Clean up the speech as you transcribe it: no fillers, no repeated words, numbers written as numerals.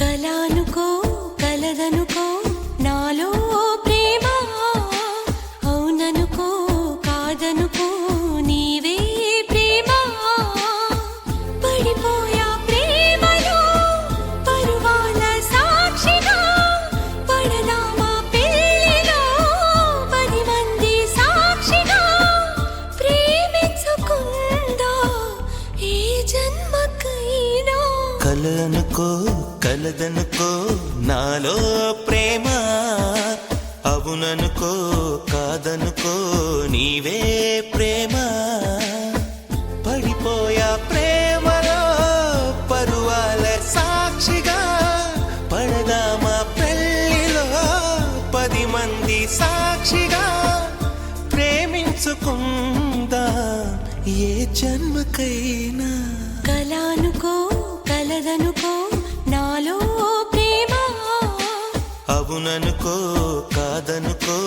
కలానుకో కలదనుకో నాలో ప్రేమ, అవుననుకో కాదనుకో నీవే ప్రేమ. పడిపోయా ప్రేమలో పరువాల సాక్షిగా, పడదామా పెళ్ళిలో 10 మంది సాక్షిగా. ప్రేమించుకుందా ఏ జన్మకైనా. కలనుకో కలదనుకో నాలో ప్రేమ, అవుననుకో కాదనుకో నీవే ప్రేమ. పడిపోయా ప్రేమలో పరువాల సాక్షిగా, పడదామా పెళ్ళిలో 10 మంది సాక్షిగా. ప్రేమించుకుందా ఏ జన్మకైనా. కలానుకో కలదనుకో నాలో ప్రేమ, అవుననుకో కాదనుకో